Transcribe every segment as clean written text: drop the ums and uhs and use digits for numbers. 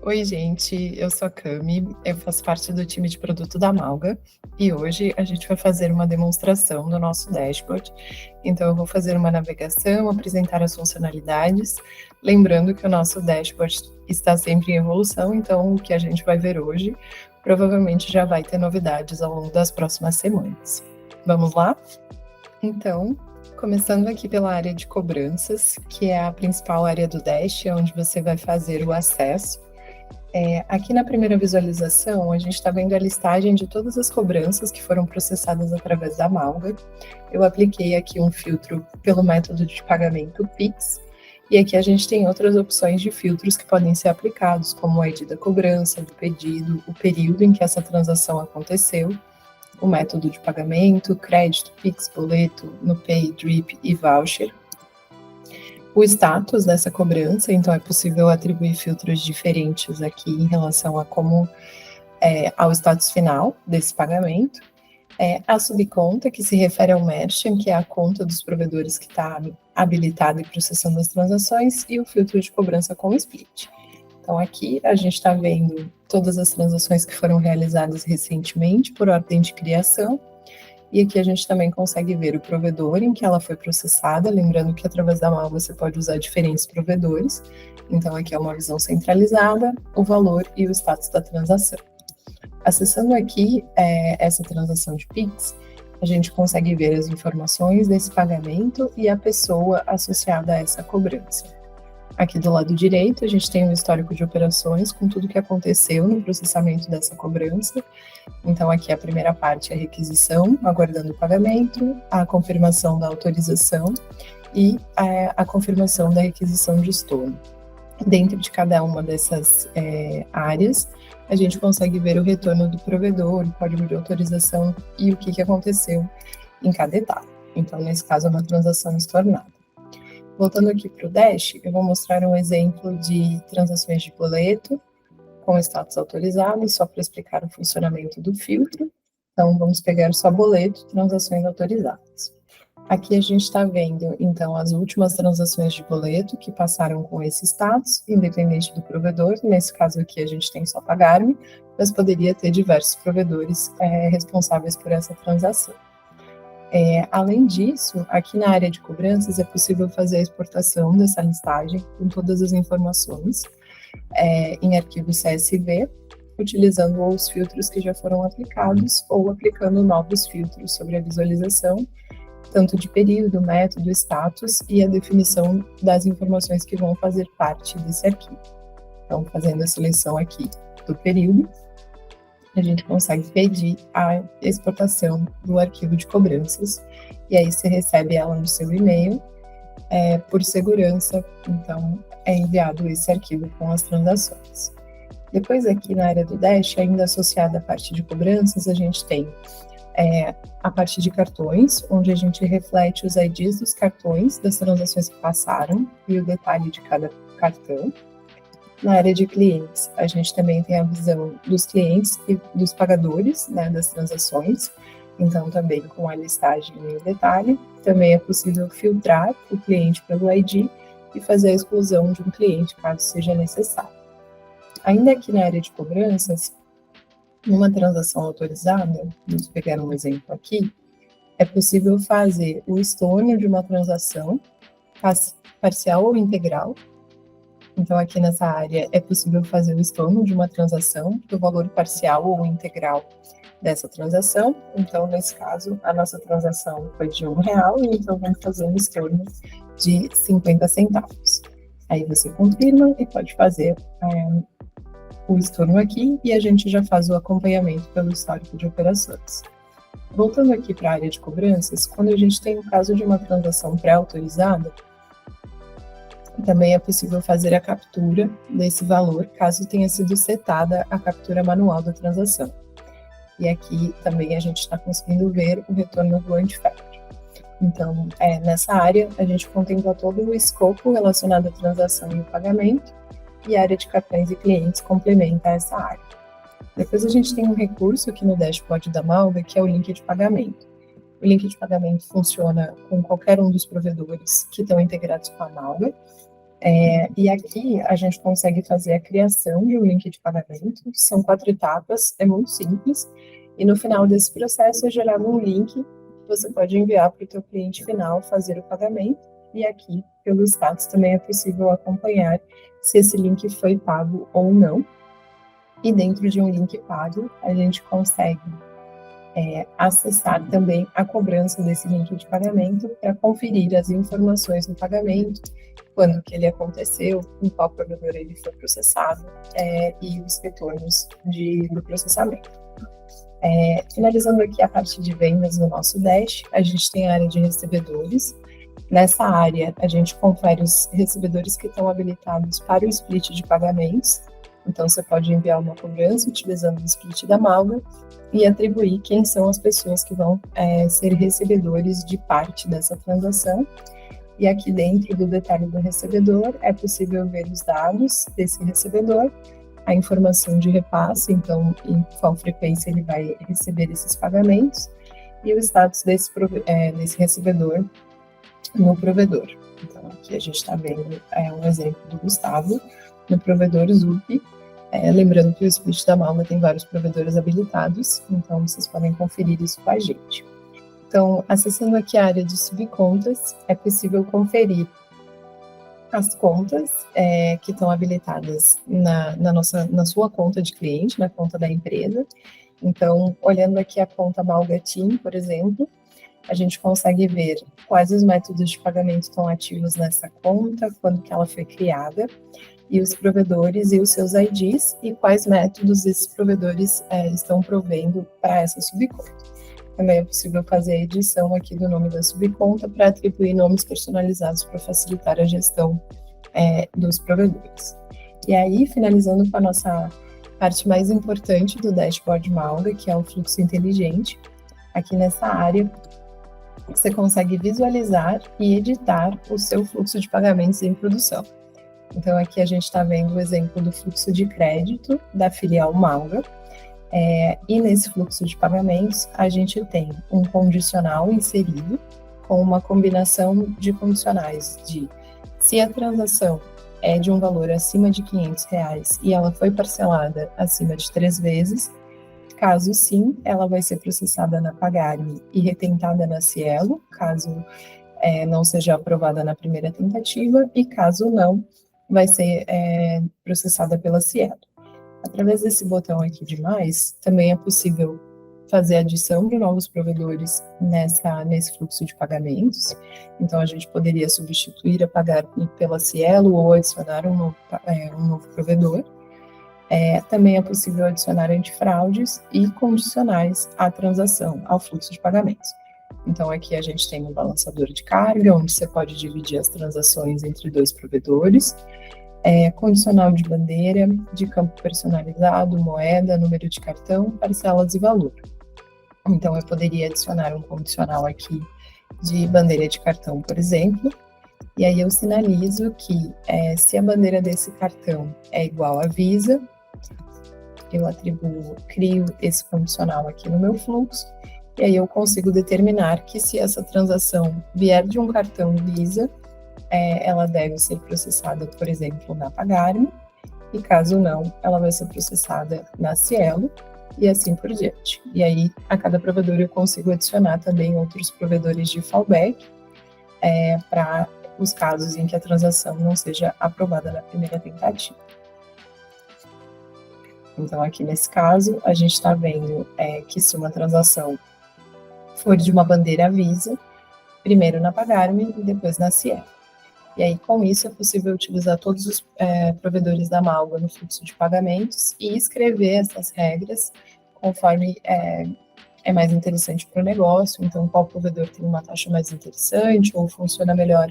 Oi, gente, eu sou a Cami, eu faço parte do time de produto da Malga e hoje a gente vai fazer uma demonstração do nosso dashboard. Então, eu vou fazer uma navegação, apresentar as funcionalidades, lembrando que o nosso dashboard está sempre em evolução, então o que a gente vai ver hoje provavelmente já vai ter novidades ao longo das próximas semanas. Vamos lá? Então, começando aqui pela área de cobranças, que é a principal área do Dash, onde você vai fazer o acesso. Aqui na primeira visualização, a gente está vendo a listagem de todas as cobranças que foram processadas através da Malga. Eu apliquei aqui um filtro pelo método de pagamento Pix, e aqui a gente tem outras opções de filtros que podem ser aplicados, como o ID da cobrança, do pedido, o período em que essa transação aconteceu, o método de pagamento, crédito, Pix, boleto, NuPay, Drip e voucher. O status dessa cobrança, então é possível atribuir filtros diferentes aqui em relação a como ao status final desse pagamento. A subconta, que se refere ao merchant, que é a conta dos provedores que está habilitada e processando as transações, e o filtro de cobrança com split. Então aqui a gente está vendo todas as transações que foram realizadas recentemente por ordem de criação, e aqui a gente também consegue ver o provedor em que ela foi processada, lembrando que através da Malga você pode usar diferentes provedores. Então aqui é uma visão centralizada, o valor e o status da transação. Acessando aqui essa transação de Pix, a gente consegue ver as informações desse pagamento e a pessoa associada a essa cobrança. Aqui do lado direito, a gente tem um histórico de operações com tudo que aconteceu no processamento dessa cobrança. Então, aqui a primeira parte é a requisição, aguardando o pagamento, a confirmação da autorização e a confirmação da requisição de estorno. Dentro de cada uma dessas áreas, a gente consegue ver o retorno do provedor, o código de autorização e o que aconteceu em cada etapa. Então, nesse caso, é uma transação estornada. Voltando aqui para o Dash, eu vou mostrar um exemplo de transações de boleto com status autorizado, só para explicar o funcionamento do filtro. Então, vamos pegar só boleto, transações autorizadas. Aqui a gente está vendo, então, as últimas transações de boleto que passaram com esse status, independente do provedor. Nesse caso aqui a gente tem só Pagar.me, mas poderia ter diversos provedores responsáveis por essa transação. Além disso, aqui na área de cobranças é possível fazer a exportação dessa listagem com todas as informações em arquivo CSV, utilizando os filtros que já foram aplicados ou aplicando novos filtros sobre a visualização, tanto de período, método, status e a definição das informações que vão fazer parte desse arquivo. Então, fazendo a seleção aqui do período, a gente consegue pedir a exportação do arquivo de cobranças, e aí você recebe ela no seu e-mail. Por segurança, então, é enviado esse arquivo com as transações. Depois, aqui na área do Dash, ainda associada à parte de cobranças, a gente tem a parte de cartões, onde a gente reflete os IDs dos cartões das transações que passaram e o detalhe de cada cartão. Na área de clientes, a gente também tem a visão dos clientes e dos pagadores, né, das transações, então também com a listagem e o detalhe. Também é possível filtrar o cliente pelo ID e fazer a exclusão de um cliente, caso seja necessário. Ainda aqui na área de cobranças, numa transação autorizada, vamos pegar um exemplo aqui, é possível fazer o estorno de uma transação parcial ou integral. Então, aqui nessa área, é possível fazer o estorno de uma transação do valor parcial ou integral dessa transação. Então, nesse caso, a nossa transação foi de R$1, então vamos fazer um estorno de 50 centavos. Aí você confirma e pode fazer o estorno aqui e a gente já faz o acompanhamento pelo histórico de operações. Voltando aqui para a área de cobranças, quando a gente tem o caso de uma transação pré-autorizada, também é possível fazer a captura desse valor, caso tenha sido setada a captura manual da transação. E aqui também a gente está conseguindo ver o retorno do antifactor. Então, nessa área, a gente contempla todo o escopo relacionado à transação e o pagamento, e a área de cartões e clientes complementa essa área. Depois a gente tem um recurso aqui no dashboard da Malga, que é o link de pagamento. O link de pagamento funciona com qualquer um dos provedores que estão integrados com a Malga. E aqui a gente consegue fazer a criação de um link de pagamento, são 4 etapas, é muito simples, e no final desse processo é gerado um link que você pode enviar para o teu cliente final fazer o pagamento, e aqui, pelo status, também é possível acompanhar se esse link foi pago ou não, e dentro de um link pago, a gente consegue acessar também a cobrança desse link de pagamento para conferir as informações do pagamento, quando que ele aconteceu, em qual provedor ele foi processado e os retornos do processamento. Finalizando aqui a parte de vendas do nosso Dash, a gente tem a área de recebedores. Nessa área, a gente confere os recebedores que estão habilitados para o split de pagamentos. Então, você pode enviar uma cobrança utilizando o split da Malga e atribuir quem são as pessoas que vão ser recebedores de parte dessa transação. E aqui dentro do detalhe do recebedor, é possível ver os dados desse recebedor, a informação de repasse, então em qual frequência ele vai receber esses pagamentos, e o status desse recebedor no provedor. Então aqui a gente está vendo um exemplo do Gustavo no provedor ZUP, lembrando que o split da Malga tem vários provedores habilitados, então vocês podem conferir isso com a gente. Então, acessando aqui a área de subcontas, é possível conferir as contas que estão habilitadas na sua conta de cliente, na conta da empresa. Então, olhando aqui a conta Malga Team, por exemplo, a gente consegue ver quais os métodos de pagamento estão ativos nessa conta, quando que ela foi criada, e os provedores e os seus IDs, e quais métodos esses provedores estão provendo para essa subconta. Também é possível fazer a edição aqui do nome da subconta para atribuir nomes personalizados para facilitar a gestão dos provedores. E aí, finalizando com a nossa parte mais importante do dashboard Malga, que é o fluxo inteligente, aqui nessa área você consegue visualizar e editar o seu fluxo de pagamentos em produção. Então aqui a gente está vendo o exemplo do fluxo de crédito da filial Malga, e nesse fluxo de pagamentos, a gente tem um condicional inserido com uma combinação de condicionais de se a transação é de um valor acima de R$500 e ela foi parcelada acima de 3 vezes, caso sim, ela vai ser processada na Pagar.me e retentada na Cielo, caso não seja aprovada na primeira tentativa, e caso não, vai ser processada pela Cielo. Através desse botão aqui de mais, também é possível fazer adição de novos provedores nesse fluxo de pagamentos. Então, a gente poderia substituir a Pagar.me pela Cielo ou adicionar um novo provedor. Também é possível adicionar antifraudes e condicionais à transação, ao fluxo de pagamentos. Então, aqui a gente tem um balançador de carga, onde você pode dividir as transações entre 2 provedores, condicional de bandeira, de campo personalizado, moeda, número de cartão, parcelas e valor. Então, eu poderia adicionar um condicional aqui de bandeira de cartão, por exemplo, e aí eu sinalizo que se a bandeira desse cartão é igual à Visa, eu crio esse condicional aqui no meu fluxo, e aí eu consigo determinar que se essa transação vier de um cartão Visa, ela deve ser processada, por exemplo, na Pagar.me, e caso não, ela vai ser processada na Cielo, e assim por diante. E aí, a cada provedor eu consigo adicionar também outros provedores de fallback, para os casos em que a transação não seja aprovada na primeira tentativa. Então, aqui nesse caso, a gente está vendo que se uma transação for de uma bandeira Visa, primeiro na Pagar.me e depois na Cielo. E aí, com isso, é possível utilizar todos os provedores da Malga no fluxo de pagamentos e escrever essas regras conforme é mais interessante para o negócio. Então, qual provedor tem uma taxa mais interessante ou funciona melhor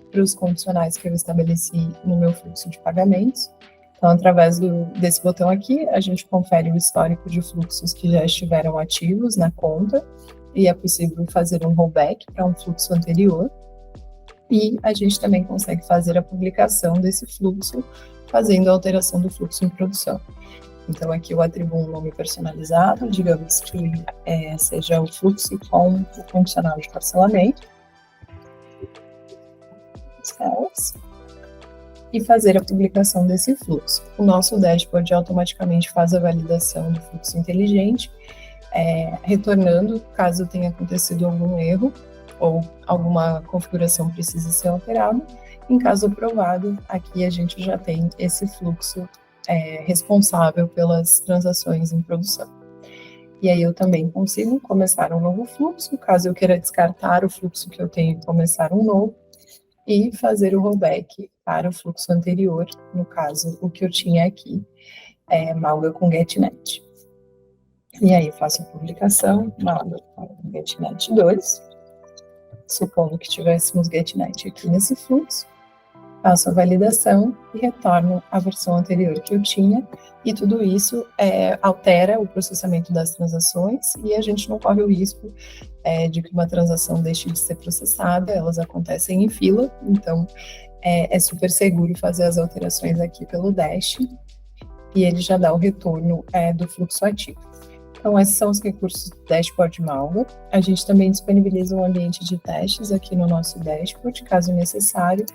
para os condicionais que eu estabeleci no meu fluxo de pagamentos. Então, através desse botão aqui, a gente confere o histórico de fluxos que já estiveram ativos na conta e é possível fazer um rollback para um fluxo anterior. E a gente também consegue fazer a publicação desse fluxo, fazendo a alteração do fluxo em produção. Então, aqui eu atribuo um nome personalizado, digamos que seja o fluxo com o condicional de parcelamento. e fazer a publicação desse fluxo. O nosso dashboard automaticamente faz a validação do fluxo inteligente, retornando caso tenha acontecido algum erro ou alguma configuração precise ser alterada. Em caso aprovado, aqui a gente já tem esse fluxo responsável pelas transações em produção. E aí eu também consigo começar um novo fluxo, caso eu queira descartar o fluxo que eu tenho e começar um novo, e fazer o rollback para o fluxo anterior, no caso, o que eu tinha aqui, Malga com GetNet. E aí faço a publicação, Malga com GetNet 2, supondo que tivéssemos GetNet aqui nesse fluxo, faço a validação e retorno a versão anterior que eu tinha, e tudo isso altera o processamento das transações, e a gente não corre o risco de que uma transação deixe de ser processada, elas acontecem em fila, então é super seguro fazer as alterações aqui pelo Dash, e ele já dá o retorno do fluxo ativo. Então, esses são os recursos do Dashboard Malga. A gente também disponibiliza um ambiente de testes aqui no nosso dashboard, caso necessário,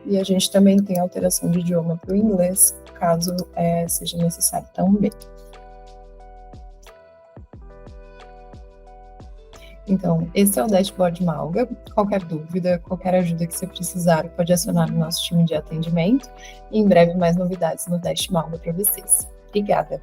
e a gente também tem alteração de idioma para o inglês, caso seja necessário também. Então, esse é o Dashboard Malga. Qualquer dúvida, qualquer ajuda que você precisar, pode acionar o nosso time de atendimento. E em breve mais novidades no Dash Malga para vocês. Obrigada!